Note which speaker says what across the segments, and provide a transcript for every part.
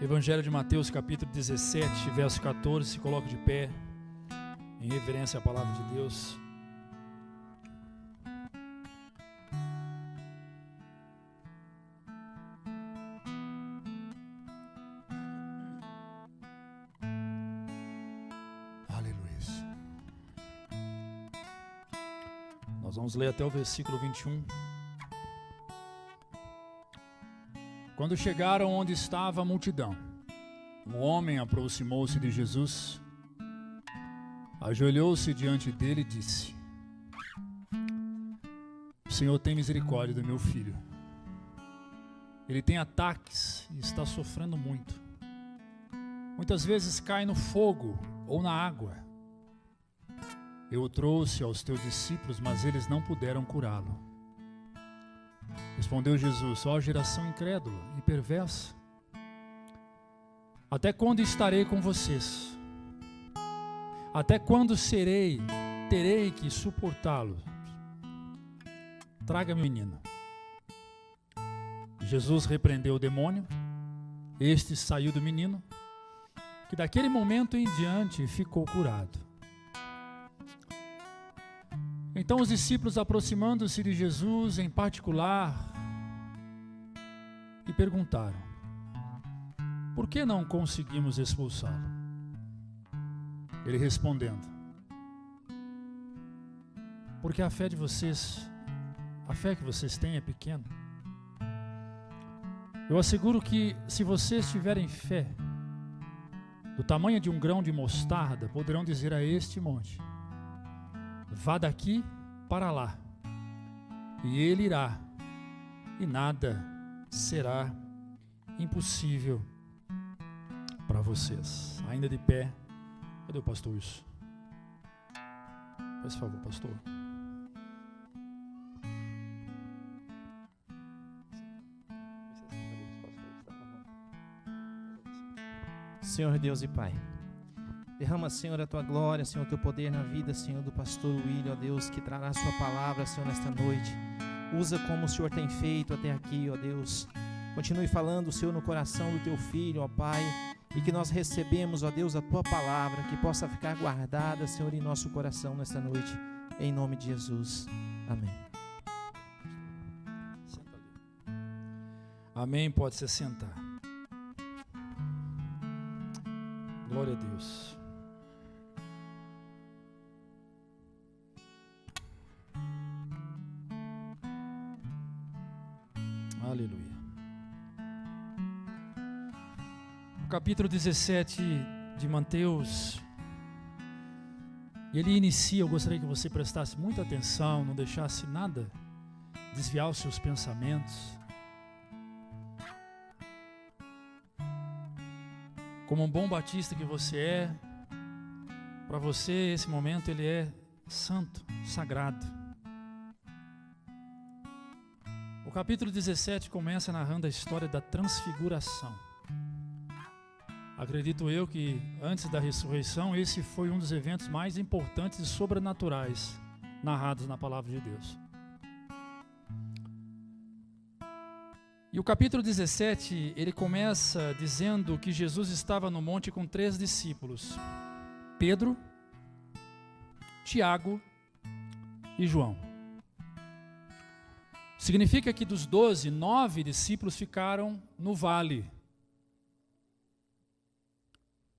Speaker 1: Evangelho de Mateus, capítulo 17, verso 14, se coloca de pé, em reverência à palavra de Deus. Aleluia. Nós vamos ler até o versículo 21. Quando chegaram onde estava a multidão, um homem aproximou-se de Jesus, ajoelhou-se diante dele e disse: Senhor, tem misericórdia do meu filho. Ele tem ataques e está sofrendo muito. Muitas vezes cai no fogo ou na água. Eu o trouxe aos teus discípulos, mas eles não puderam curá-lo. Respondeu Jesus: ó geração incrédula e perversa, até quando estarei com vocês? Até quando terei que suportá-lo? Traga-me o menino. Jesus repreendeu o demônio, este saiu do menino, que daquele momento em diante ficou curado. Então os discípulos, aproximando-se de Jesus em particular, e perguntaram: por que não conseguimos expulsá-lo? Ele respondendo: porque a fé que vocês têm é pequena. Eu asseguro que se vocês tiverem fé do tamanho de um grão de mostarda, poderão dizer a este monte: vá daqui para lá, e ele irá, e nada será impossível para vocês. Ainda de pé. Cadê o pastor Wilson? Faz favor, pastor.
Speaker 2: Senhor Deus e Pai, derrama, Senhor, a Tua glória, Senhor, o Teu poder na vida, Senhor, do pastor William, ó Deus, que trará a Sua palavra, Senhor, nesta noite. Usa como o Senhor tem feito até aqui, ó Deus. Continue falando, Senhor, no coração do Teu Filho, ó Pai, e que nós recebemos, ó Deus, a Tua palavra, que possa ficar guardada, Senhor, em nosso coração nesta noite, em nome de Jesus. Amém.
Speaker 1: Amém, pode se sentar. Glória a Deus. Aleluia. O capítulo 17 de Mateus, ele inicia, eu gostaria que você prestasse muita atenção, não deixasse nada desviar os seus pensamentos. Como um bom batista que você é, para você esse momento ele é santo, sagrado. O capítulo 17 começa narrando a história da transfiguração. Acredito eu que antes da ressurreição esse foi um dos eventos mais importantes e sobrenaturais narrados na palavra de Deus. E o capítulo 17, ele começa dizendo que Jesus estava no monte com 3 discípulos: Pedro, Tiago e João. Significa que dos 12, 9 discípulos ficaram no vale.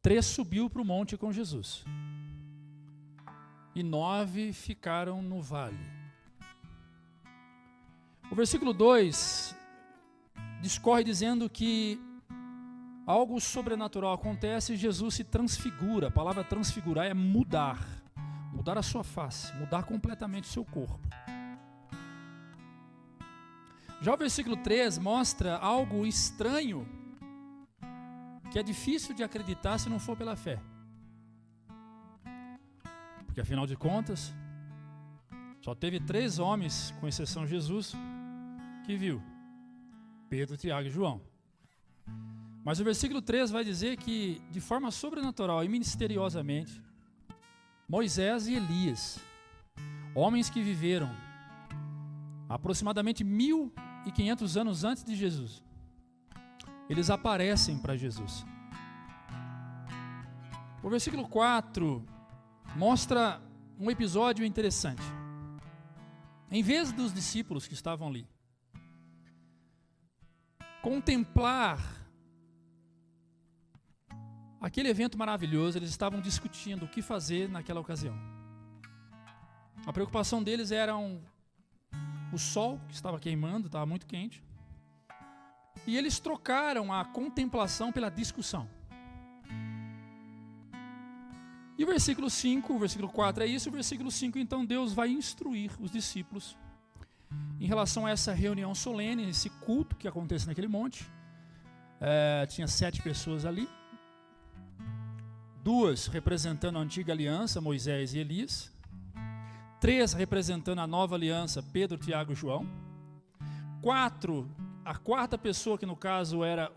Speaker 1: 3 subiu para o monte com Jesus. E 9 ficaram no vale. O versículo 2 discorre dizendo que algo sobrenatural acontece e Jesus se transfigura. A palavra transfigurar é mudar a sua face, mudar completamente o seu corpo. Já o versículo 3 mostra algo estranho, que é difícil de acreditar se não for pela fé. Porque afinal de contas, só teve 3 homens, com exceção de Jesus, que viu: Pedro, Tiago e João. Mas o versículo 3 vai dizer que, de forma sobrenatural e misteriosamente, Moisés e Elias, homens que viveram aproximadamente 1500 anos antes de Jesus, eles aparecem para Jesus. O versículo 4 mostra um episódio interessante. Em vez dos discípulos que estavam ali contemplar aquele evento maravilhoso, eles estavam discutindo o que fazer naquela ocasião. A preocupação deles era o sol que estava queimando, estava muito quente. E eles trocaram a contemplação pela discussão. E o versículo 5, o versículo 4 é isso, o versículo 5, então Deus vai instruir os discípulos em relação a essa reunião solene, esse culto que acontece naquele monte. Tinha 7 pessoas ali, 2 representando a antiga aliança, Moisés e Elias, 3 representando a nova aliança, Pedro, Tiago e João, 4, a quarta pessoa, que no caso era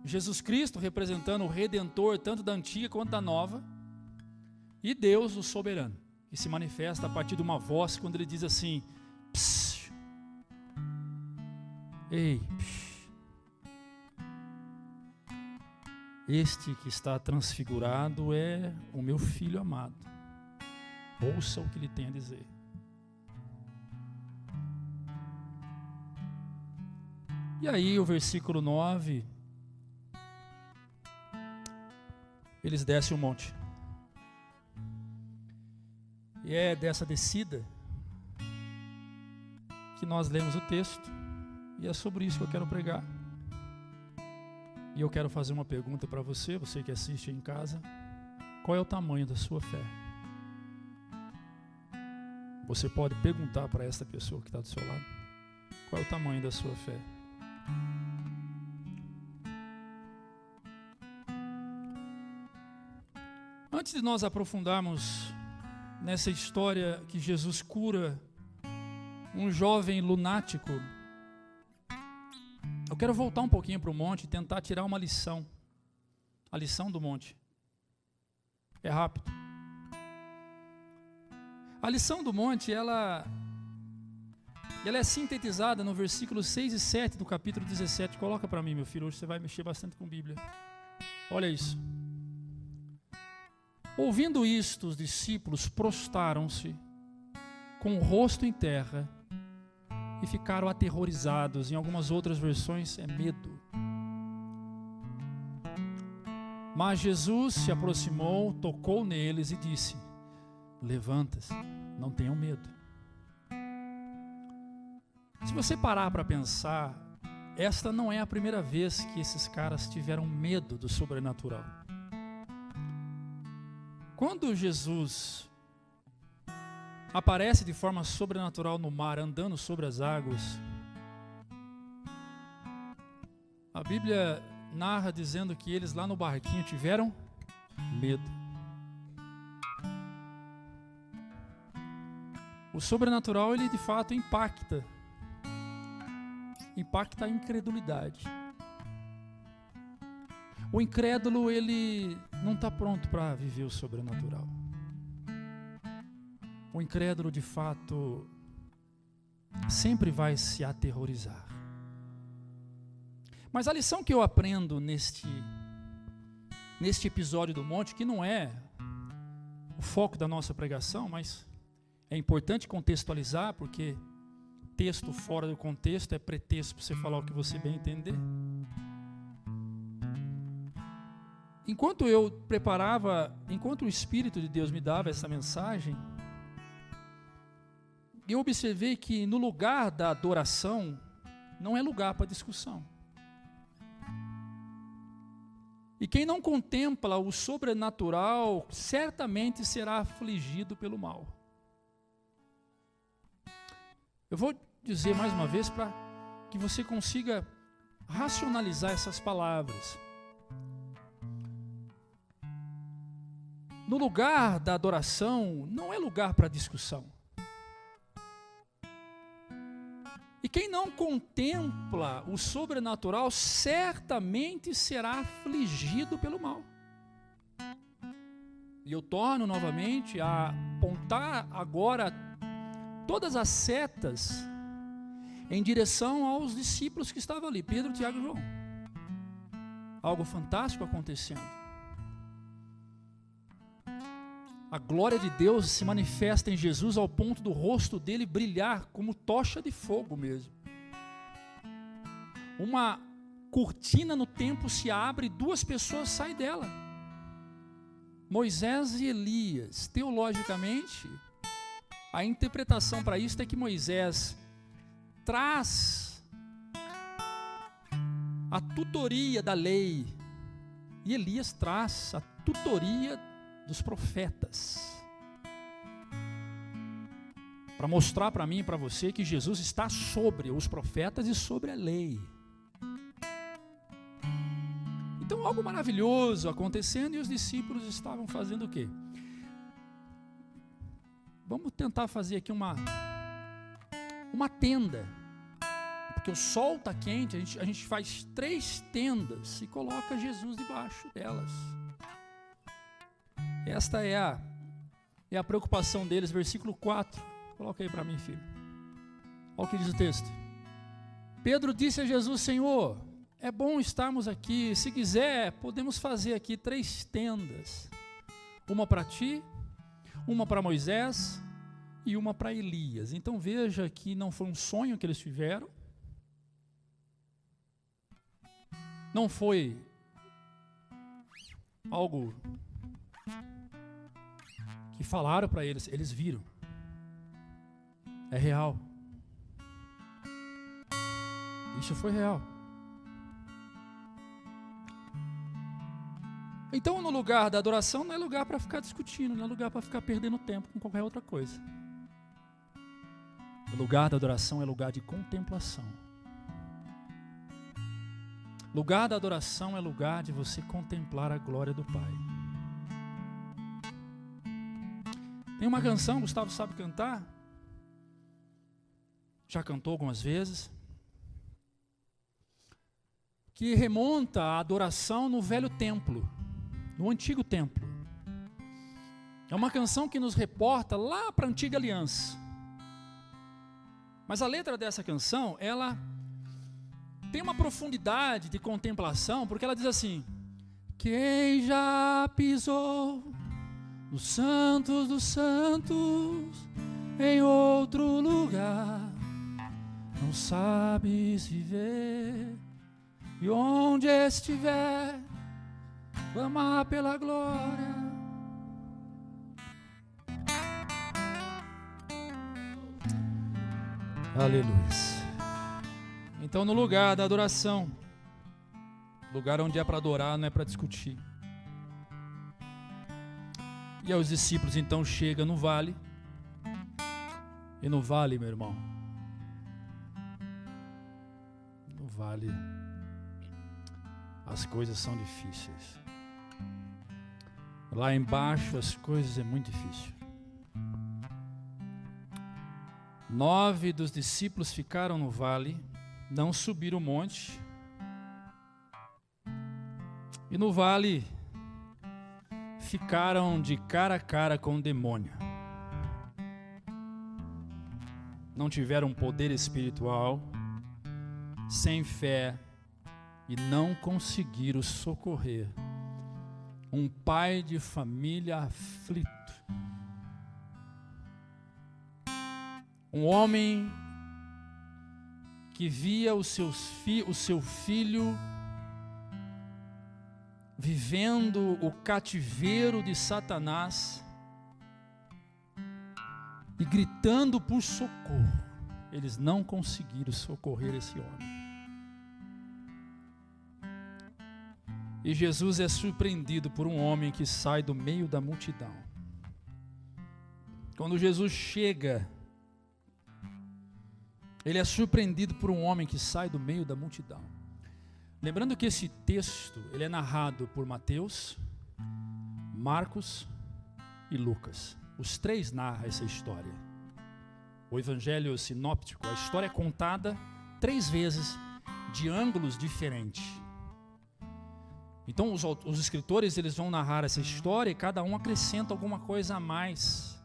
Speaker 1: Jesus Cristo, representando o Redentor, tanto da antiga quanto da nova, e Deus, o soberano, que se manifesta a partir de uma voz, quando ele diz assim: psiu, ei, psiu, este que está transfigurado é o meu filho amado, ouça o que ele tem a dizer. E aí o versículo 9, eles descem o monte. E é dessa descida que nós lemos o texto, e é sobre isso que eu quero pregar. E eu quero fazer uma pergunta para você que assiste em casa: qual é o tamanho da sua fé? Você pode perguntar para essa pessoa que está do seu lado: qual é o tamanho da sua fé? Antes de nós aprofundarmos nessa história que Jesus cura um jovem lunático, eu quero voltar um pouquinho para o monte e tentar tirar uma lição. A lição do monte. É rápido. A lição do monte, ela é sintetizada no versículos 6 e 7 do capítulo 17. Coloca para mim, meu filho, hoje você vai mexer bastante com Bíblia. Olha isso. Ouvindo isto, os discípulos prostraram-se com o rosto em terra e ficaram aterrorizados. Em algumas outras versões é medo. Mas Jesus se aproximou, tocou neles e disse: levanta-se, não tenham medo. Se você parar para pensar, esta não é a primeira vez que esses caras tiveram medo do sobrenatural. Quando Jesus aparece de forma sobrenatural no mar, andando sobre as águas, a Bíblia narra dizendo que eles lá no barquinho tiveram medo. O sobrenatural, ele de fato impacta a incredulidade. O incrédulo, ele não está pronto para viver o sobrenatural. O incrédulo, de fato, sempre vai se aterrorizar. Mas a lição que eu aprendo neste episódio do monte, que não é o foco da nossa pregação, mas é importante contextualizar, porque texto fora do contexto é pretexto para você falar o que você bem entender. Enquanto o Espírito de Deus me dava essa mensagem, eu observei que no lugar da adoração não é lugar para discussão. E quem não contempla o sobrenatural certamente será afligido pelo mal. Eu vou dizer mais uma vez para que você consiga racionalizar essas palavras. No lugar da adoração não é lugar para discussão. E quem não contempla o sobrenatural certamente será afligido pelo mal. E eu torno novamente a apontar agora todas as setas em direção aos discípulos que estavam ali, Pedro, Tiago e João. algo fantástico acontecendo. A glória de Deus se manifesta em Jesus ao ponto do rosto dele brilhar como tocha de fogo mesmo. Uma cortina no templo se abre e 2 pessoas saem dela. Moisés e Elias. Teologicamente, a interpretação para isso é que Moisés traz a tutoria da lei e Elias traz a tutoria dos profetas, para mostrar para mim e para você que Jesus está sobre os profetas e sobre a lei. Então algo maravilhoso acontecendo e os discípulos estavam fazendo o quê? Vamos tentar fazer aqui uma tenda, porque o sol está quente, a gente faz 3 tendas e coloca Jesus debaixo delas. Esta é a preocupação deles, versículo 4. Coloca aí para mim, filho. Olha o que diz o texto. Pedro disse a Jesus: Senhor, é bom estarmos aqui. Se quiser, podemos fazer aqui 3 tendas. Uma para ti, uma para Moisés e uma para Elias. Então veja que não foi um sonho que eles tiveram. Não foi algo que falaram para eles, eles viram. É real. Isso foi real. Então, no lugar da adoração, não é lugar para ficar discutindo, não é lugar para ficar perdendo tempo com qualquer outra coisa. O lugar da adoração é lugar de contemplação. Lugar da adoração é lugar de você contemplar a glória do Pai. Tem uma canção, Gustavo sabe cantar, já cantou algumas vezes, que remonta à adoração no velho templo, no antigo templo. É uma canção que nos reporta lá para a antiga aliança. Mas a letra dessa canção, ela tem uma profundidade de contemplação, porque ela diz assim: quem já pisou nos santos dos santos, em outro lugar, não sabes viver, e onde estiver, clamar pela glória. Aleluia. Então, no lugar da adoração, lugar onde é para adorar, não é para discutir. E aí os discípulos então chegam no vale. E no vale, meu irmão, no vale as coisas são difíceis. Lá embaixo as coisas é muito difícil. 9 dos discípulos ficaram no vale, não subiram o monte. E no vale ficaram de cara a cara com o demônio. Não tiveram poder espiritual, sem fé, e não conseguiram socorrer um pai de família aflito. Um homem que via o seu filho vivendo o cativeiro de Satanás e gritando por socorro. Eles não conseguiram socorrer esse homem. E Jesus é surpreendido por um homem que sai do meio da multidão. Quando Jesus chega, ele é surpreendido por um homem que sai do meio da multidão. Lembrando que esse texto, ele é narrado por Mateus, Marcos e Lucas. Os 3 narram essa história. O evangelho sinóptico, a história é contada 3 vezes, de ângulos diferentes. Então os escritores, eles vão narrar essa história e cada um acrescenta alguma coisa a mais,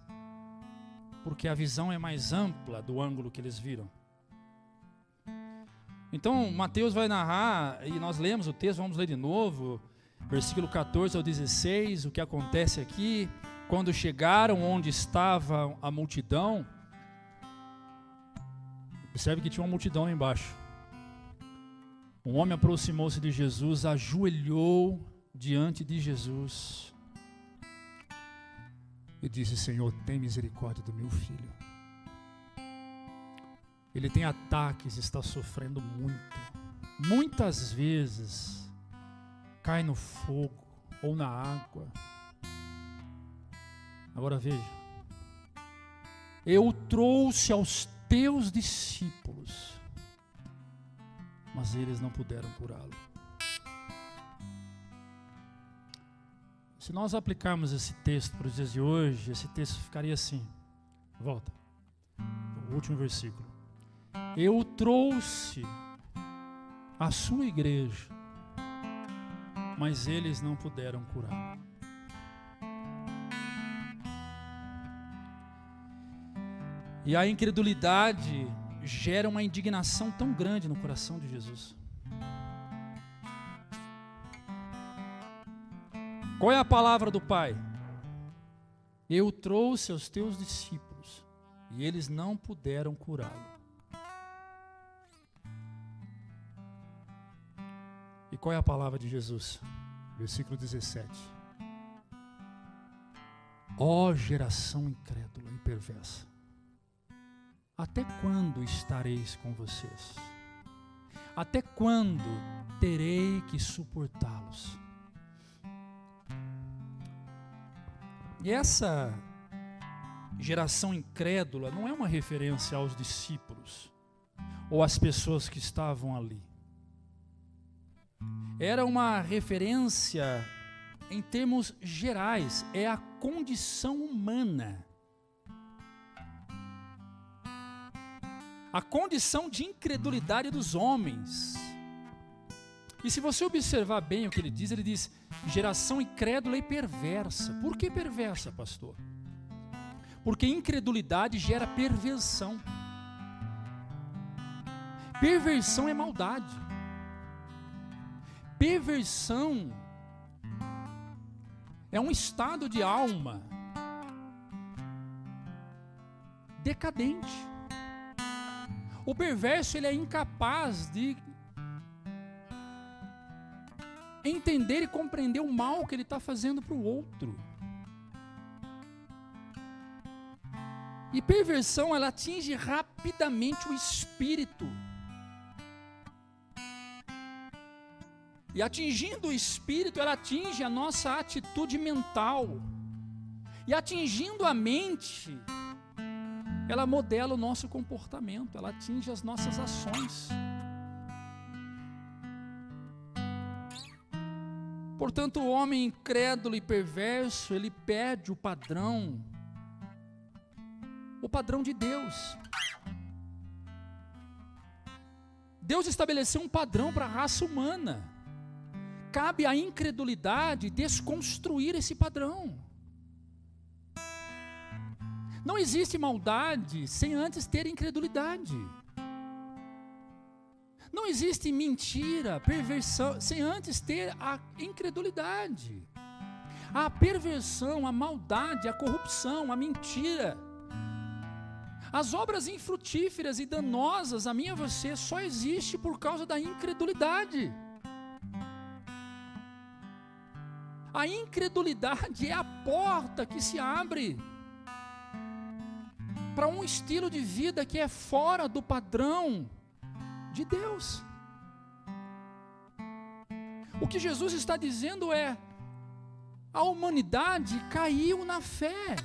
Speaker 1: porque a visão é mais ampla do ângulo que eles viram. Então, Mateus vai narrar, e nós lemos o texto, vamos ler de novo, versículo 14 ao 16, o que acontece aqui. Quando chegaram onde estava a multidão, observe que tinha uma multidão lá embaixo. Um homem aproximou-se de Jesus, ajoelhou diante de Jesus e disse: Senhor, tem misericórdia do meu filho. Ele tem ataques, está sofrendo muito. Muitas vezes cai no fogo ou na água. Agora veja, eu trouxe aos teus discípulos, mas eles não puderam curá-lo. Se nós aplicarmos esse texto para os dias de hoje, esse texto ficaria assim. Volta, o último versículo. Eu trouxe a sua igreja, mas eles não puderam curá-lo. E a incredulidade gera uma indignação tão grande no coração de Jesus. Qual é a palavra do Pai? Eu trouxe aos teus discípulos e eles não puderam curá-lo. E qual é a palavra de Jesus? Versículo 17. Ó geração incrédula e perversa, até quando estareis com vocês? Até quando terei que suportá-los? E essa geração incrédula não é uma referência aos discípulos ou às pessoas que estavam ali. Era uma referência em termos gerais, é a condição humana. A condição de incredulidade dos homens. E se você observar bem o que ele diz geração incrédula e perversa. Por que perversa, pastor? Porque incredulidade gera perversão. Perversão é maldade. Perversão é um estado de alma decadente. O perverso, ele é incapaz de entender e compreender o mal que ele está fazendo para o outro. E perversão, ela atinge rapidamente o espírito. E atingindo o espírito, ela atinge a nossa atitude mental. E atingindo a mente, ela modela o nosso comportamento, ela atinge as nossas ações. Portanto, o homem incrédulo e perverso, ele perde o padrão de Deus. Deus estabeleceu um padrão para a raça humana. Cabe à incredulidade desconstruir esse padrão. Não existe maldade sem antes ter incredulidade. Não existe mentira, perversão, sem antes ter a incredulidade. A perversão, a maldade, a corrupção, a mentira, as obras infrutíferas e danosas a mim e a você só existe por causa da incredulidade. A incredulidade é a porta que se abre para um estilo de vida que é fora do padrão de Deus. O que Jesus está dizendo é: a humanidade caiu na fé.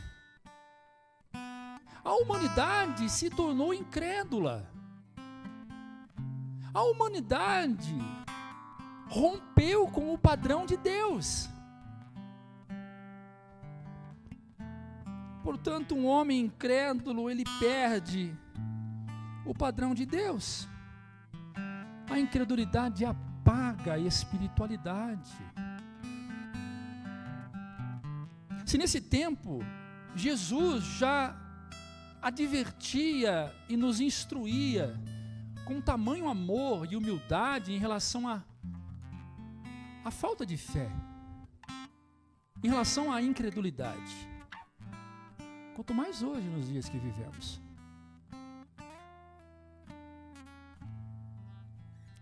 Speaker 1: A humanidade se tornou incrédula. A humanidade rompeu com o padrão de Deus. Portanto, um homem incrédulo, ele perde o padrão de Deus. A incredulidade apaga a espiritualidade. Se nesse tempo Jesus já advertia e nos instruía com tamanho amor e humildade em relação à falta de fé, em relação à incredulidade. Quanto mais hoje nos dias que vivemos.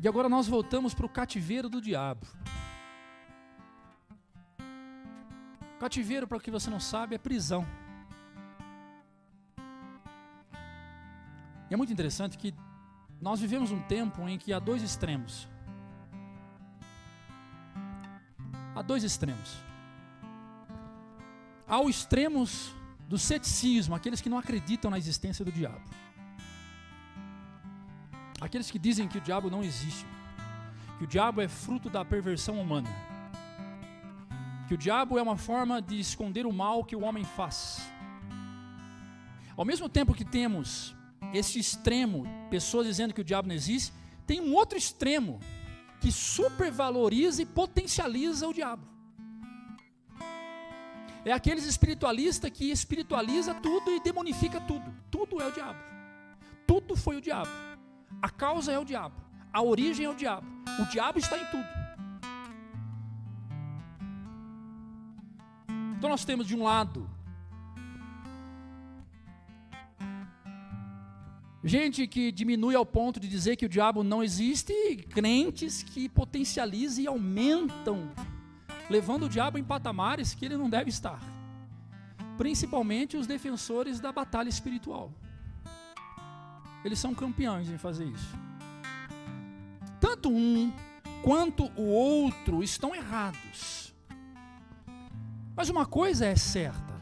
Speaker 1: E agora nós voltamos para o cativeiro do diabo. Cativeiro, para o que você não sabe, é prisão. E é muito interessante que nós vivemos um tempo em que há dois extremos. Há dois extremos. Há os extremos do ceticismo, aqueles que não acreditam na existência do diabo. Aqueles que dizem que o diabo não existe, que o diabo é fruto da perversão humana, que o diabo é uma forma de esconder o mal que o homem faz. Ao mesmo tempo que temos esse extremo, pessoas dizendo que o diabo não existe, tem um outro extremo que supervaloriza e potencializa o diabo. É aqueles espiritualistas que espiritualiza tudo e demonifica tudo. Tudo é o diabo. Tudo foi o diabo. A causa é o diabo. A origem é o diabo. O diabo está em tudo. Então nós temos de um lado gente que diminui ao ponto de dizer que o diabo não existe, e crentes que potencializam e aumentam, levando o diabo em patamares que ele não deve estar. Principalmente os defensores da batalha espiritual. Eles são campeões em fazer isso. Tanto um quanto o outro estão errados. Mas uma coisa é certa: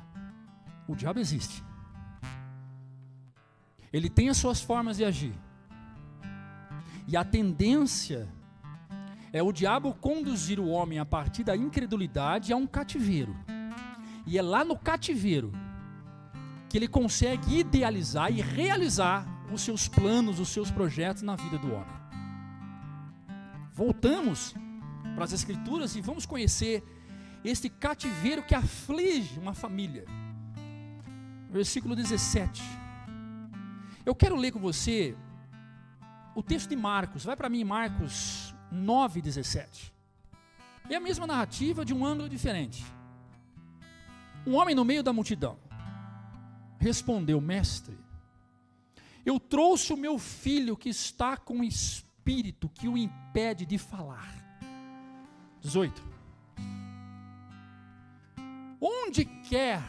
Speaker 1: o diabo existe. Ele tem as suas formas de agir. E a tendência é o diabo conduzir o homem a partir da incredulidade a um cativeiro. E é lá no cativeiro que ele consegue idealizar e realizar os seus planos, os seus projetos na vida do homem. Voltamos para as Escrituras e vamos conhecer este cativeiro que aflige uma família. Versículo 17. Eu quero ler com você o texto de Marcos. Vai para mim, Marcos 9:17. É a mesma narrativa de um ângulo diferente. Um homem no meio da multidão respondeu: mestre, eu trouxe o meu filho que está com um espírito que o impede de falar. 18. Onde quer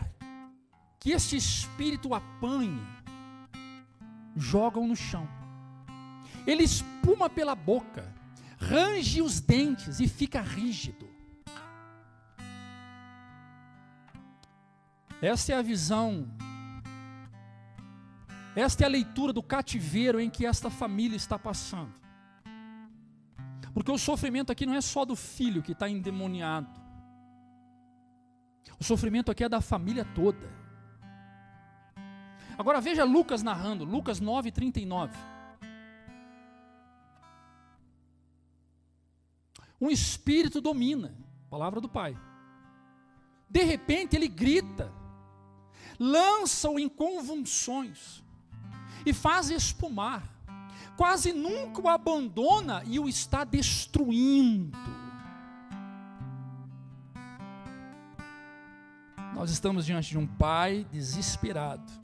Speaker 1: que esse espírito apanhe, jogam no chão. Ele espuma pela boca, range os dentes e fica rígido. Esta é a visão, esta é a leitura do cativeiro em que esta família está passando. Porque o sofrimento aqui não é só do filho que está endemoniado. O sofrimento aqui é da família toda. Agora veja Lucas narrando, Lucas 9:39. Um espírito domina, palavra do Pai. De repente ele grita, lança-o em convulsões e faz espumar. Quase nunca o abandona e o está destruindo. Nós estamos diante de um pai desesperado.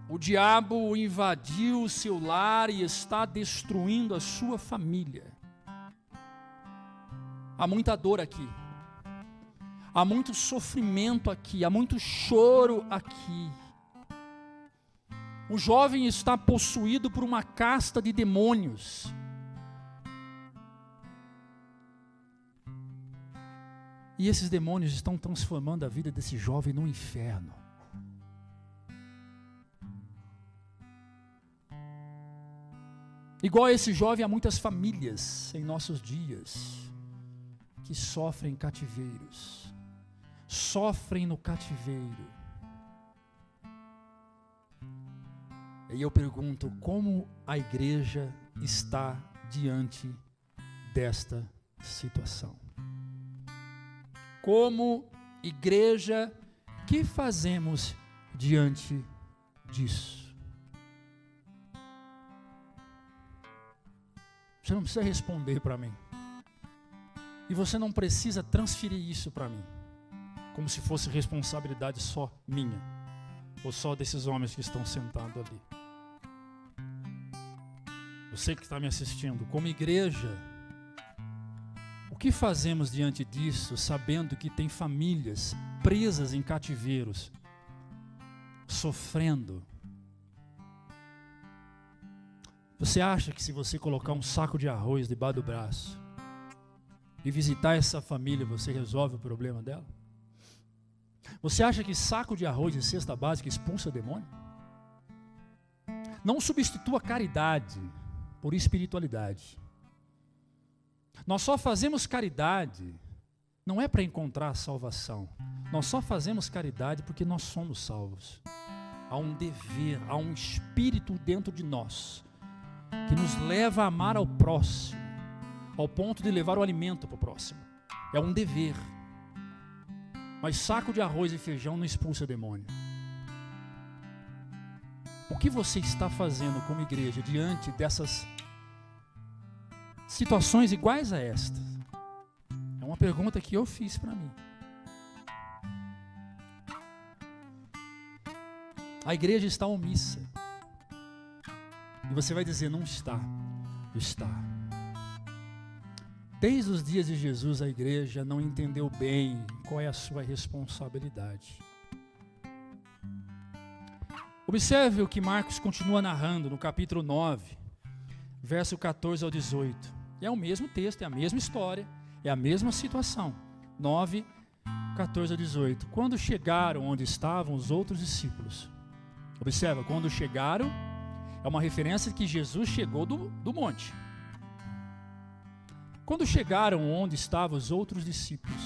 Speaker 1: O diabo invadiu o seu lar e está destruindo a sua família. Há muita dor aqui. Há muito sofrimento aqui. Há muito choro aqui. O jovem está possuído por uma casta de demônios. E esses demônios estão transformando a vida desse jovem num inferno. Igual a esse jovem, há muitas famílias em nossos dias que sofrem cativeiros, sofrem no cativeiro. E eu pergunto, como a igreja está diante desta situação? Como igreja, o que fazemos diante disso? Você não precisa responder para mim. E você não precisa transferir isso para mim, como se fosse responsabilidade só minha, ou só desses homens que estão sentados ali. Você que está me assistindo, como igreja, o que fazemos diante disso, sabendo que tem famílias presas em cativeiros, sofrendo? Você acha que se você colocar um saco de arroz debaixo do braço e visitar essa família, você resolve o problema dela? Você acha que saco de arroz e cesta básica expulsa demônio? Não substitua caridade por espiritualidade. Nós só fazemos caridade, não é para encontrar a salvação. Nós só fazemos caridade porque nós somos salvos. Há um dever, há um espírito dentro de nós que nos leva a amar ao próximo, ao ponto de levar o alimento para o próximo. É um dever. Mas saco de arroz e feijão não expulsa demônio. O que você está fazendo como igreja diante dessas situações iguais a esta? É uma pergunta que eu fiz para mim. A igreja está omissa. E você vai dizer, não está. Está. Desde os dias de Jesus, a igreja não entendeu bem qual é a sua responsabilidade. Observe o que Marcos continua narrando no capítulo 9, verso 14 ao 18. É o mesmo texto, é a mesma história, é a mesma situação. 9, 14 ao 18. Quando chegaram onde estavam os outros discípulos. Observa, quando chegaram, é uma referência que Jesus chegou do monte. Quando chegaram onde estavam os outros discípulos,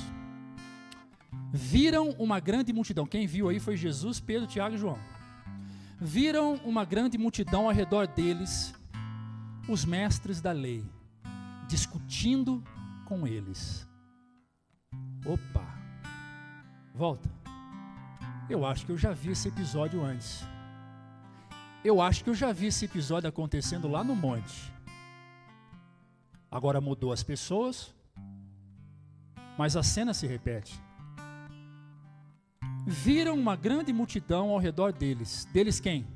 Speaker 1: viram uma grande multidão. Quem viu aí foi Jesus, Pedro, Tiago e João. Viram uma grande multidão ao redor deles, os mestres da lei, discutindo com eles. Opa, volta. Eu acho que eu já vi esse episódio antes. Eu acho que eu já vi esse episódio acontecendo lá no monte. Agora mudou as pessoas, mas a cena se repete. Viram uma grande multidão ao redor deles. Deles quem?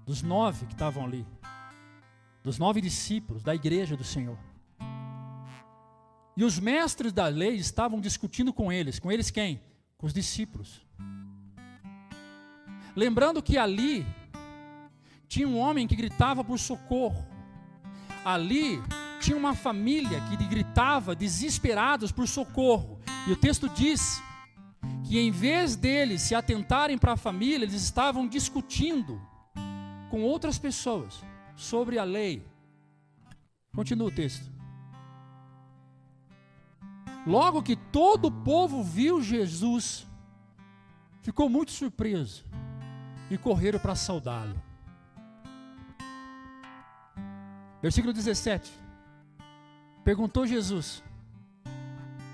Speaker 1: Dos 9 que estavam ali. Dos 9 discípulos da igreja do Senhor. E os mestres da lei estavam discutindo com eles. Com eles quem? Com os discípulos. Lembrando que ali tinha um homem que gritava por socorro. Ali tinha uma família que gritava desesperados por socorro. E o texto diz que em vez deles se atentarem para a família, eles estavam discutindo com outras pessoas sobre a lei. Continua o texto. Logo que todo o povo viu Jesus, ficou muito surpreso e correram para saudá-lo. Versículo 17. Perguntou Jesus.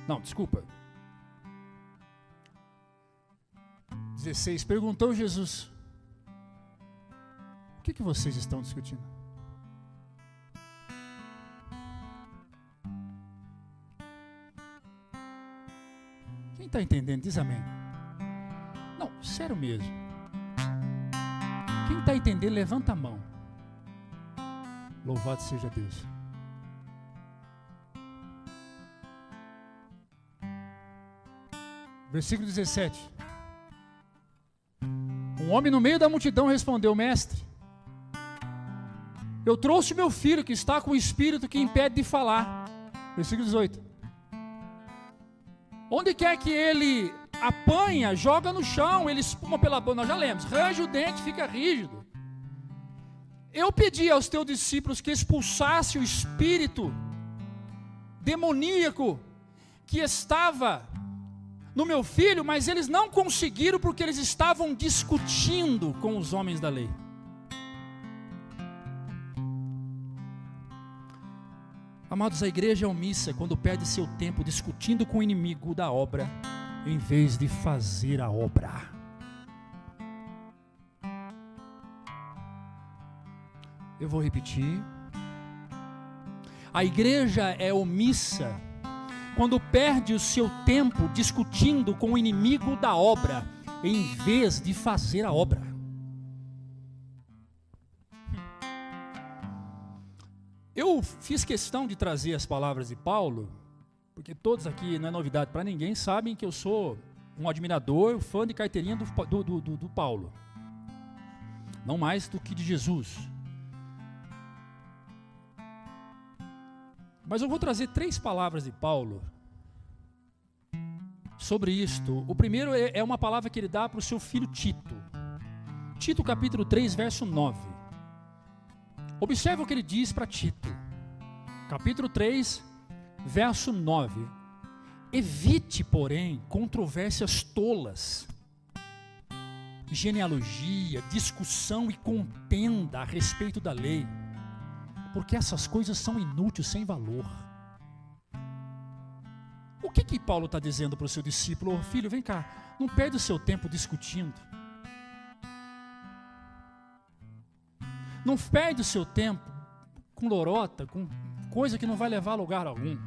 Speaker 1: Não, desculpa. 16. Perguntou Jesus. O que vocês estão discutindo? Quem está entendendo? Diz amém. Não, sério mesmo. Quem está entendendo, levanta a mão. Louvado seja Deus. Versículo 17. Um homem no meio da multidão respondeu: Mestre, eu trouxe meu filho que está com o espírito que impede de falar. Versículo 18. Onde quer que ele apanha, joga no chão, ele espuma pela boca. Nós já lemos, range o dente, fica rígido. Eu pedi aos teus discípulos que expulsasse o espírito demoníaco que estava no meu filho, mas eles não conseguiram porque eles estavam discutindo com os homens da lei. Amados, a igreja é omissa quando perde seu tempo discutindo com o inimigo da obra, em vez de fazer a obra. Eu vou repetir. A igreja é omissa quando perde o seu tempo discutindo com o inimigo da obra, em vez de fazer a obra. Eu fiz questão de trazer as palavras de Paulo, porque todos aqui, não é novidade para ninguém, sabem que eu sou um admirador, fã de carteirinha do Paulo. Não mais do que de Jesus. Mas eu vou trazer 3 palavras de Paulo sobre isto. O primeiro é uma palavra que ele dá para o seu filho Tito. Tito capítulo 3, verso 9. Observe o que ele diz para Tito. Capítulo 3, verso 9. Evite, porém, controvérsias tolas, genealogia, discussão e contenda a respeito da lei, porque essas coisas são inúteis, sem valor. O que Paulo está dizendo para o seu discípulo? Filho, vem cá, não perde o seu tempo discutindo. Não perde o seu tempo com lorota, com coisa que não vai levar a lugar algum.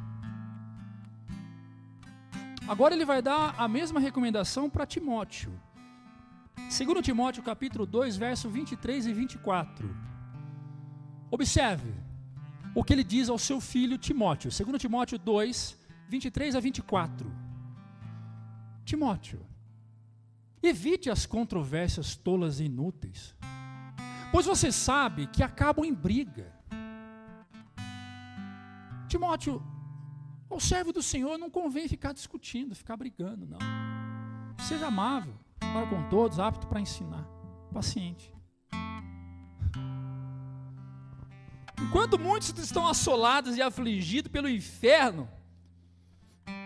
Speaker 1: Agora ele vai dar a mesma recomendação para Timóteo. 2 Timóteo capítulo 2, verso 23 e 24. Observe o que ele diz ao seu filho Timóteo. 2 Timóteo 2, 23 a 24. Timóteo, evite as controvérsias tolas e inúteis, pois você sabe que acabam em briga. Timóteo, ao servo do Senhor não convém ficar discutindo, ficar brigando, não. Seja amável para com todos, apto para ensinar, paciente. Enquanto muitos estão assolados e afligidos pelo inferno,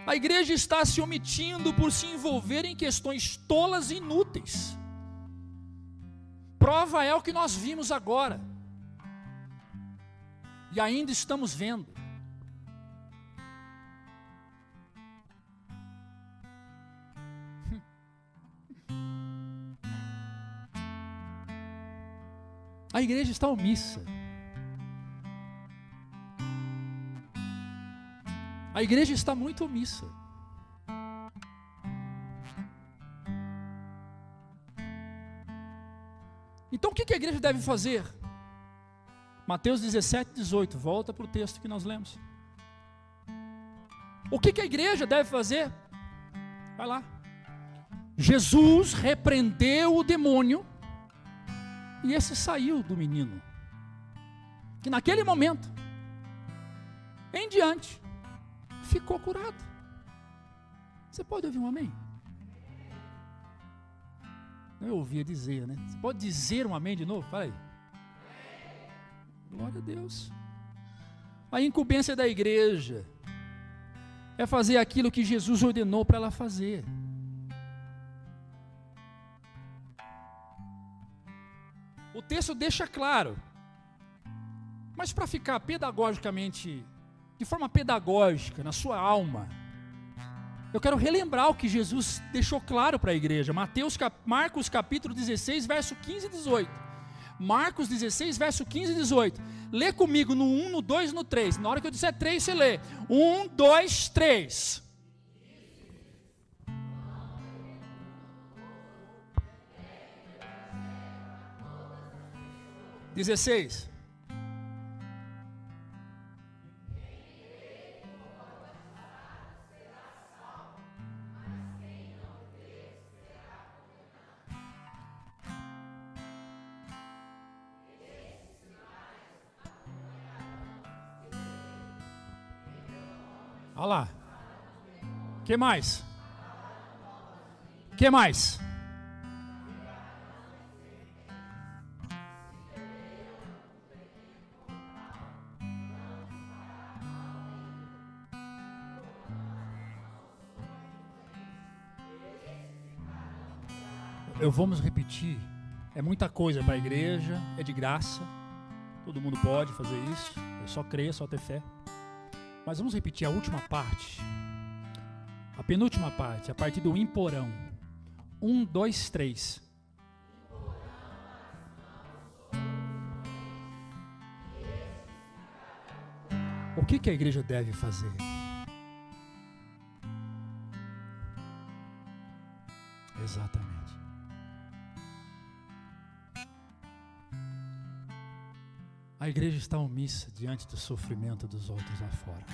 Speaker 1: a igreja está se omitindo por se envolver em questões tolas e inúteis. Prova é o que nós vimos agora. E ainda estamos vendo. A igreja está omissa. A igreja está muito omissa. Então o que a igreja deve fazer? Mateus 17, 18, volta para o texto que nós lemos. O que a igreja deve fazer? Vai lá. Jesus repreendeu o demônio e esse saiu do menino. Que naquele momento, em diante, ficou curado. Você pode ouvir um amém? Eu ouvia dizer, né? Você pode dizer um amém de novo? Fala aí. Glória a Deus. A incumbência da igreja é fazer aquilo que Jesus ordenou para ela fazer. O texto deixa claro, mas para ficar pedagogicamente, de forma pedagógica, na sua alma, eu quero relembrar o que Jesus deixou claro para a igreja. Marcos capítulo 16, verso 15 e 18. Marcos 16, verso 15 e 18. Lê comigo no 1, no 2 e no 3. Na hora que eu disser 3, você lê. 1, 2, 3. (16) Olha lá. Que mais? Que mais? Vamos repetir. É muita coisa para a igreja, é de graça. Todo mundo pode fazer isso. É só crer, é só ter fé. Mas vamos repetir a última parte. A penúltima parte, a partir do imporão. 1, 2, 3. O O que a igreja deve fazer? Exatamente. A igreja está omissa diante do sofrimento dos outros lá fora.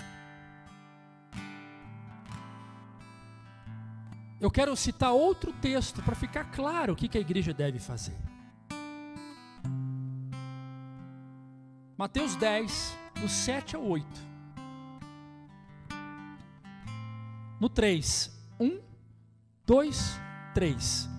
Speaker 1: Eu quero citar outro texto para ficar claro o que a igreja deve fazer. Mateus 10, do 7 ao 8. No 3. 1, 2, 3.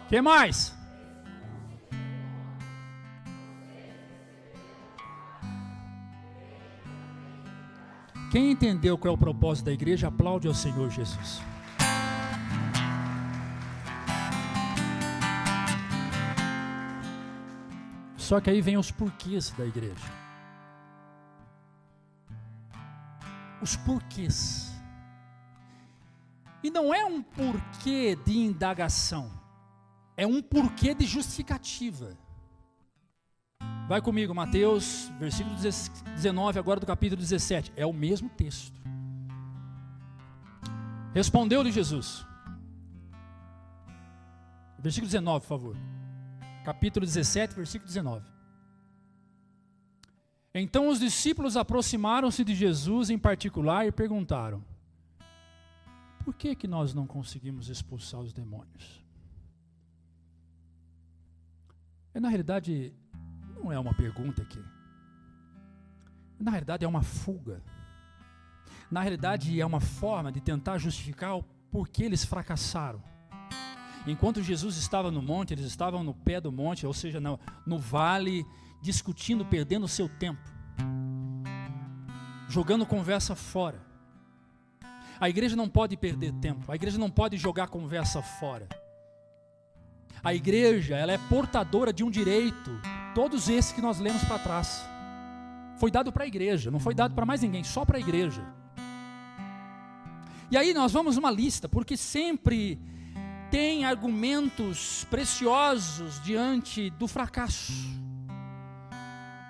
Speaker 1: Que mais? Quem entendeu qual é o propósito da igreja, aplaude ao Senhor Jesus. Só que aí vem os porquês da igreja. Os porquês. E não é um porquê de indagação. É um porquê de justificativa. Vai comigo, Mateus, versículo 19, agora do capítulo 17. É o mesmo texto. Respondeu-lhe Jesus. Versículo 19, por favor. Capítulo 17, versículo 19. Então os discípulos aproximaram-se de Jesus em particular e perguntaram: por que nós não conseguimos expulsar os demônios? Na realidade, não é uma pergunta aqui. Na realidade, é uma fuga. Na realidade, é uma forma de tentar justificar o porquê eles fracassaram. Enquanto Jesus estava no monte, eles estavam no pé do monte, ou seja, no vale, discutindo, perdendo o seu tempo, jogando conversa fora. A igreja não pode perder tempo, a igreja não pode jogar conversa fora. A igreja, ela é portadora de um direito, todos esses que nós lemos para trás. Foi dado para a igreja, não foi dado para mais ninguém, só para a igreja. E aí nós vamos uma lista, porque sempre tem argumentos preciosos diante do fracasso.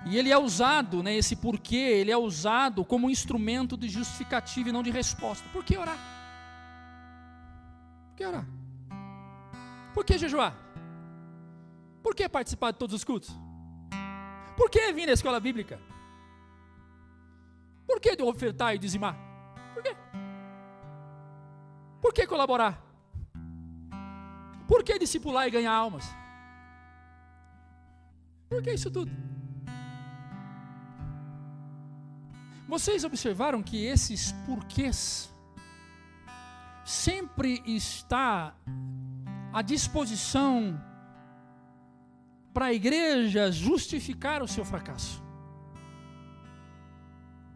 Speaker 1: E ele é usado, esse porquê, ele é usado como instrumento de justificativa e não de resposta. Por que orar? Por que orar? Por que jejuar? Por que participar de todos os cultos? Por que vir na escola bíblica? Por que ofertar e dizimar? Por quê? Por que colaborar? Por que discipular e ganhar almas? Por que isso tudo? Vocês observaram que esses porquês sempre está à disposição para a igreja justificar o seu fracasso.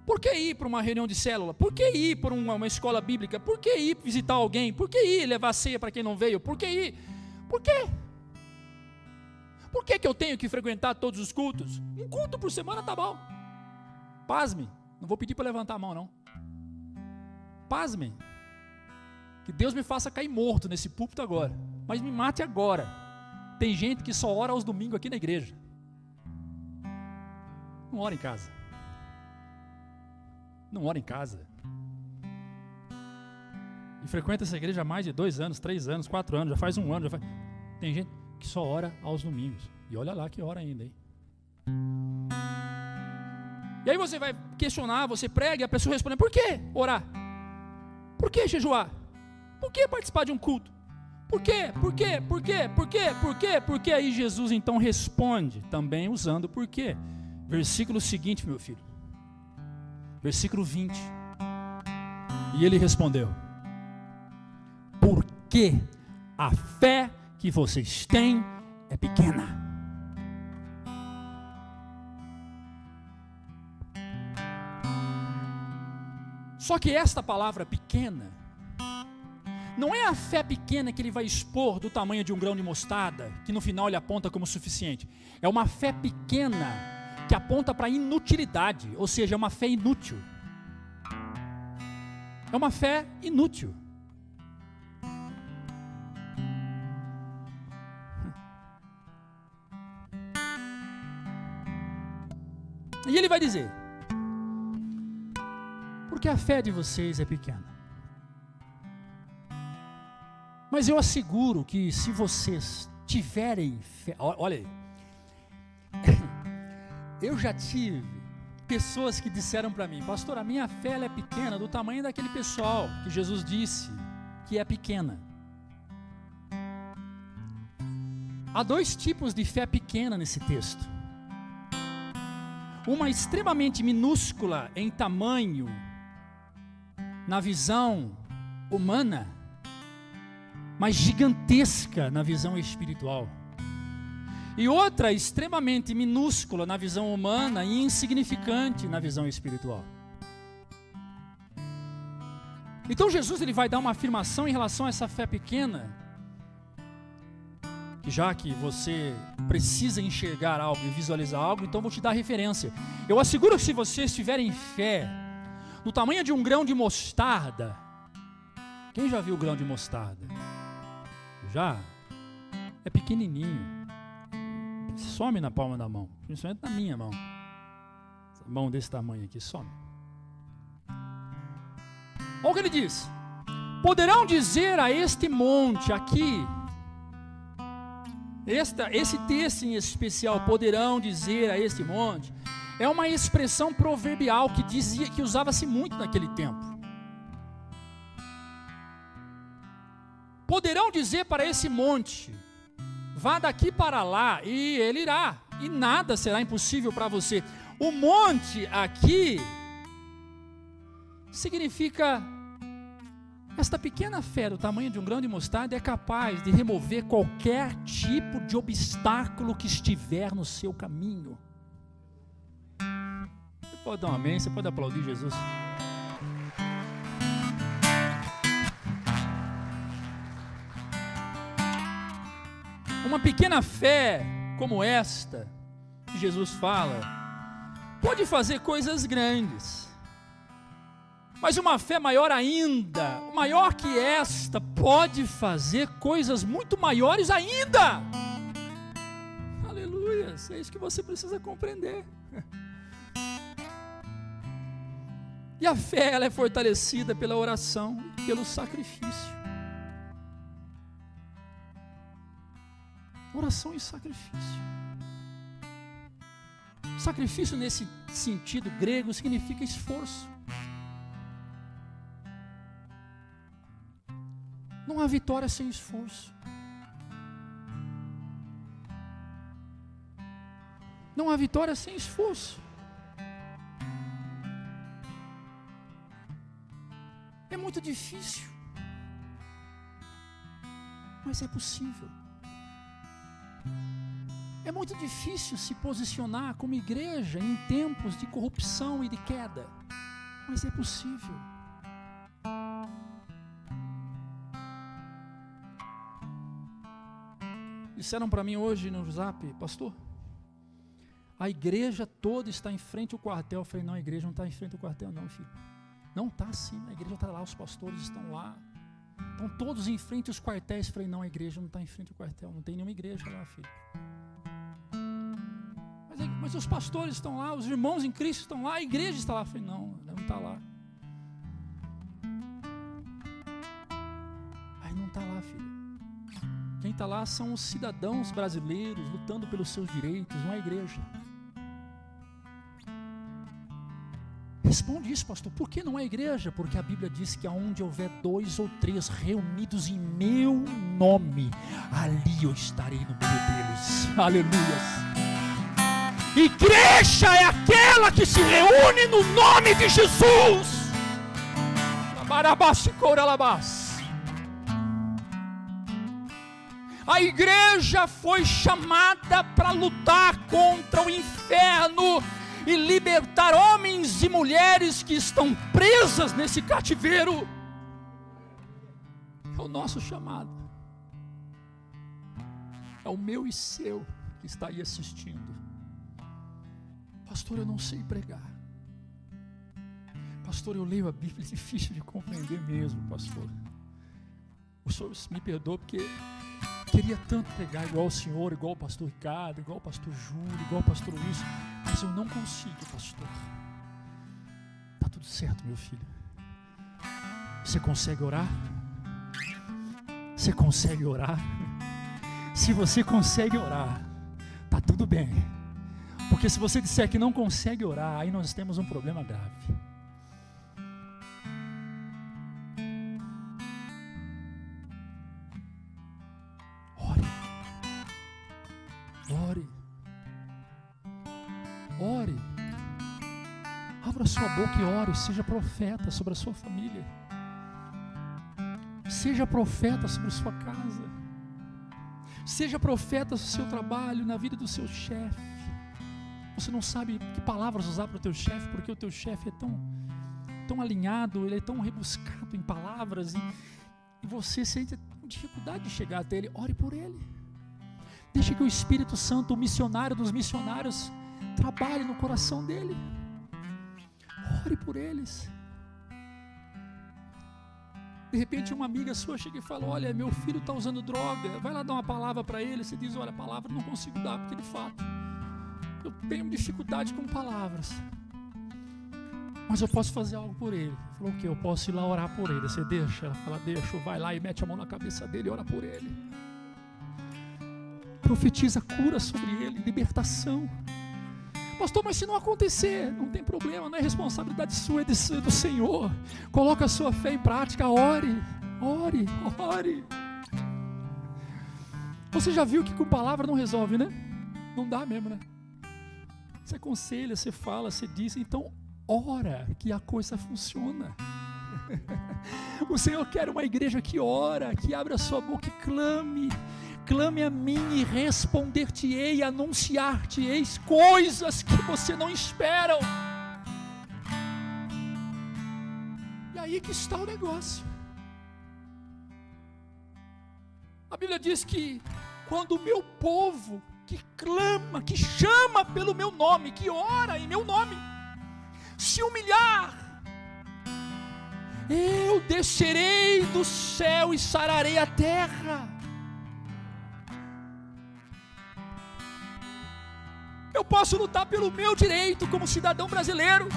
Speaker 1: Por que ir para uma reunião de célula? Por que ir para uma escola bíblica? Por que ir visitar alguém? Por que ir levar ceia para quem não veio? Por que ir? Por quê? Por que eu tenho que frequentar todos os cultos? Um culto por semana tá bom. Pasme, não vou pedir para levantar a mão não. Pasme. Que Deus me faça cair morto nesse púlpito agora, mas me mate agora. Tem gente que só ora aos domingos aqui na igreja. Não ora em casa. Não ora em casa. E frequenta essa igreja há mais de 2 anos, 3 anos, 4 anos, já faz 1 ano. Tem gente que só ora aos domingos. E olha lá que ora ainda, hein? E aí você vai questionar, você prega e a pessoa responde: por que orar? Por que jejuar? Por que participar de um culto? Por quê? Por quê? Por quê? Por quê? Por quê? Por quê? Aí Jesus então responde, também usando por quê. Versículo seguinte, meu filho. Versículo 20. E ele respondeu: porque a fé que vocês têm é pequena. Só que esta palavra pequena não é a fé pequena que ele vai expor do tamanho de um grão de mostarda, que no final ele aponta como suficiente. É uma fé pequena que aponta para a inutilidade, ou seja, é uma fé inútil. É uma fé inútil. E ele vai dizer: porque a fé de vocês é pequena. Mas eu asseguro que se vocês tiverem fé, olha aí, eu já tive pessoas que disseram para mim: pastor, a minha fé ela é pequena, do tamanho daquele pessoal que Jesus disse que é pequena. Há dois tipos de fé pequena nesse texto. Uma extremamente minúscula em tamanho, na visão humana, mas gigantesca na visão espiritual. E outra extremamente minúscula na visão humana e insignificante na visão espiritual. Então Jesus ele vai dar uma afirmação em relação a essa fé pequena, que já que você precisa enxergar algo e visualizar algo, então vou te dar referência. Eu asseguro que se vocês tiverem fé no tamanho de um grão de mostarda, quem já viu o grão de mostarda? Já? É pequenininho. Some na palma da mão, principalmente na minha mão. Essa mão desse tamanho aqui, some. Olha o que ele diz: poderão dizer a este monte aqui, esse texto em especial, poderão dizer a este monte, é uma expressão proverbial que usava-se muito naquele tempo. Poderão dizer para esse monte: vá daqui para lá, e ele irá, e nada será impossível para você. O monte aqui significa esta pequena fé do tamanho de um grão de mostarda é capaz de remover qualquer tipo de obstáculo que estiver no seu caminho. Você pode dar um amém, você pode aplaudir Jesus. Uma pequena fé como esta, que Jesus fala, pode fazer coisas grandes. Mas uma fé maior ainda, maior que esta, pode fazer coisas muito maiores ainda. Aleluia, é isso que você precisa compreender. E a fé ela é fortalecida pela oração e pelo sacrifício. Oração e sacrifício. Sacrifício nesse sentido grego significa esforço. Não há vitória sem esforço. Não há vitória sem esforço. É muito difícil, mas é possível. É muito difícil se posicionar como igreja em tempos de corrupção e de queda, mas é possível. Disseram para mim hoje no Zap: pastor, a igreja toda está em frente ao quartel. Eu falei: não, a igreja não está em frente ao quartel não, filho. Não está sim, a igreja está lá, os pastores estão lá, estão todos em frente aos quartéis. Eu falei: não, a igreja não está em frente ao quartel, não tem nenhuma igreja lá, filho. Mas os pastores estão lá, os irmãos em Cristo estão lá, a igreja está lá. Eu falei: não, ela não está lá. Aí não está lá, filho. Quem está lá são os cidadãos brasileiros lutando pelos seus direitos, não é a igreja. Responde isso, pastor: por que não é a igreja? Porque a Bíblia diz que aonde houver 2 ou 3 reunidos em meu nome, ali eu estarei no meio deles. Aleluia. Igreja é aquela que se reúne no nome de Jesus. A igreja foi chamada para lutar contra o inferno e libertar homens e mulheres que estão presas nesse cativeiro. É o nosso chamado. É o meu e seu que está aí assistindo. Pastor, eu não sei pregar. Pastor, eu leio a Bíblia, é difícil de compreender mesmo, pastor. O senhor me perdoa porque queria tanto pregar igual o senhor, igual o pastor Ricardo, igual o pastor Júlio, igual o pastor Luiz, mas eu não consigo, pastor. Tá tudo certo, meu filho. Você consegue orar? Você consegue orar? Se você consegue orar, tá tudo bem. Porque se você disser que não consegue orar, aí nós temos um problema grave. Ore, abra sua boca e ore, seja profeta sobre a sua família, seja profeta sobre a sua casa, seja profeta sobre o seu trabalho, na vida do seu chefe. Você não sabe que palavras usar para o teu chefe, porque o teu chefe é tão alinhado, ele é tão rebuscado em palavras, e você sente dificuldade de chegar até ele. Ore por ele, deixe que o Espírito Santo, o missionário dos missionários, trabalhe no coração dele. Ore por eles. De repente uma amiga sua chega e fala: olha, meu filho está usando droga, vai lá dar uma palavra para ele. Você diz: olha, a palavra não consigo dar, porque de fato eu tenho dificuldade com palavras, mas eu posso fazer algo por ele. Ele falou: o quê? Eu posso ir lá orar por ele. Você deixa? Ela fala: deixa. Vai lá e mete a mão na cabeça dele e ora por ele. Profetiza cura sobre ele, libertação. Pastor, mas se não acontecer, não tem problema, não é responsabilidade sua, é do Senhor. Coloca a sua fé em prática, ore. Você já viu que com palavra não resolve, né? Não dá mesmo, né? Você aconselha, você fala, você diz, então ora que a coisa funciona. O Senhor quer uma igreja que ora, que abre a sua boca e clame. Clame a mim e responder-te-ei, anunciar-te-eis coisas que você não espera. E aí que está o negócio. A Bíblia diz que quando o meu povo que clama, que chama pelo meu nome, que ora em meu nome, se humilhar, eu descerei do céu e sararei a terra. Eu posso lutar pelo meu direito como cidadão brasileiro.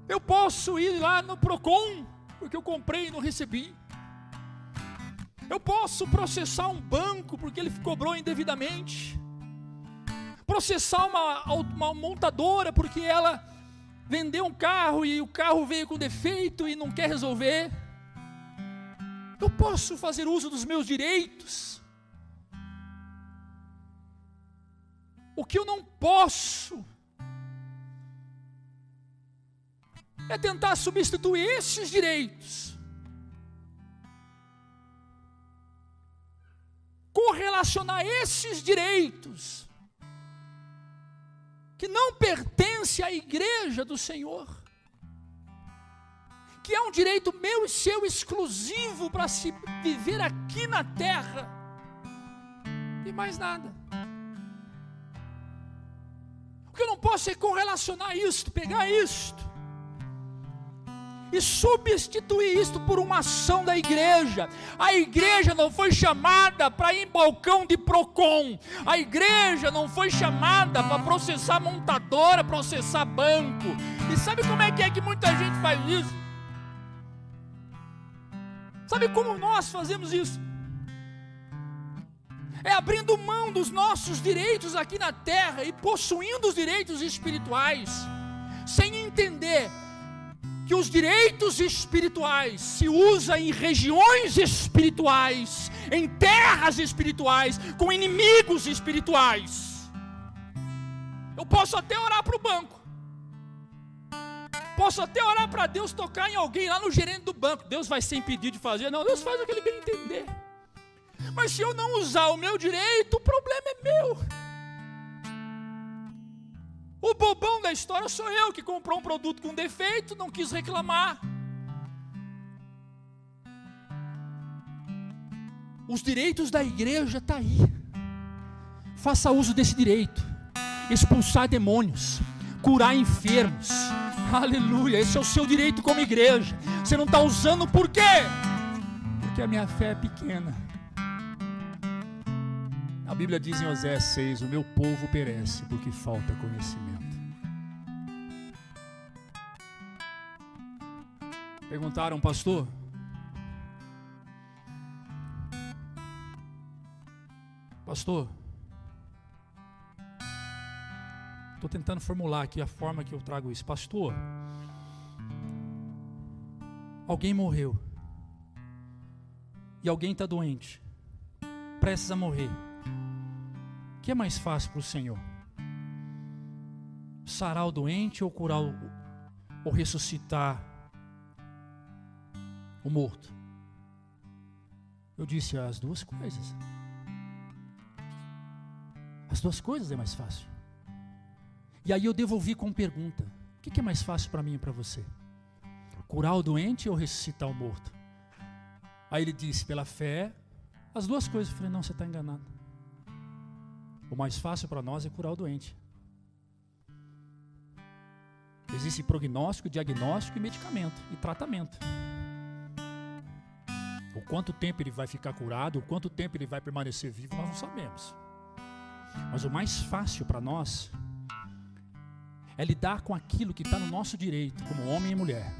Speaker 1: Eu posso ir lá no Procon, porque eu comprei e não recebi. Eu posso processar um banco, porque ele cobrou indevidamente. Processar uma montadora, porque ela vendeu um carro e o carro veio com defeito e não quer resolver. Eu posso fazer uso dos meus direitos. O que eu não posso é tentar substituir esses direitos, correlacionar esses direitos que não pertencem à igreja do Senhor, que é um direito meu e seu exclusivo para se viver aqui na terra, e mais nada. O que eu não posso é correlacionar isto, pegar isto e substituir isto por uma ação da igreja. A igreja não foi chamada para ir em balcão de Procon. A igreja não foi chamada para processar montadora, processar banco. E sabe como é que muita gente faz isso? Sabe como nós fazemos isso? É abrindo mão dos nossos direitos aqui na terra e possuindo os direitos espirituais, sem entender que os direitos espirituais se usam em regiões espirituais, em terras espirituais, com inimigos espirituais. Eu posso até orar para o banco, posso até orar para Deus tocar em alguém lá no gerente do banco. Deus vai ser impedido de fazer? Não, Deus faz o que Ele bem entender. Mas se eu não usar o meu direito, o problema é meu. O bobão da história sou eu, que comprou um produto com defeito, não quis reclamar. Os direitos da igreja estão aí. Faça uso desse direito. Expulsar demônios, curar enfermos. Aleluia, esse é o seu direito como igreja. Você não está usando por quê? Porque a minha fé é pequena. A Bíblia diz em Oséias 6, o meu povo perece porque falta conhecimento. Perguntaram, pastor, estou tentando formular aqui a forma que eu trago isso. Pastor, alguém morreu e alguém está doente, prestes a morrer. O que é mais fácil para o Senhor? Sarar o doente ou curar ou ressuscitar o morto? Eu disse as duas coisas. As duas coisas é mais fácil. E aí eu devolvi com pergunta: o que é mais fácil para mim e para você? Curar o doente ou ressuscitar o morto? Aí ele disse, pela fé, as duas coisas. Eu falei, não, você está enganado. O mais fácil para nós é curar o doente. Existe prognóstico, diagnóstico e medicamento e tratamento. O quanto tempo ele vai ficar curado, o quanto tempo ele vai permanecer vivo, nós não sabemos. Mas o mais fácil para nós é lidar com aquilo que está no nosso direito, como homem e mulher,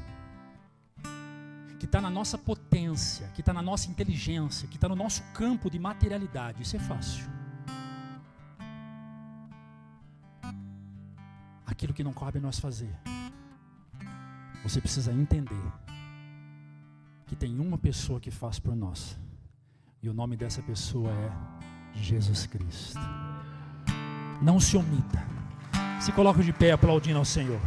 Speaker 1: que está na nossa potência, que está na nossa inteligência, que está no nosso campo de materialidade. Isso é fácil. Aquilo que não cabe nós fazer, você precisa entender que tem uma pessoa que faz por nós, e o nome dessa pessoa é Jesus Cristo. Não se omita. Se coloque de pé aplaudindo ao Senhor.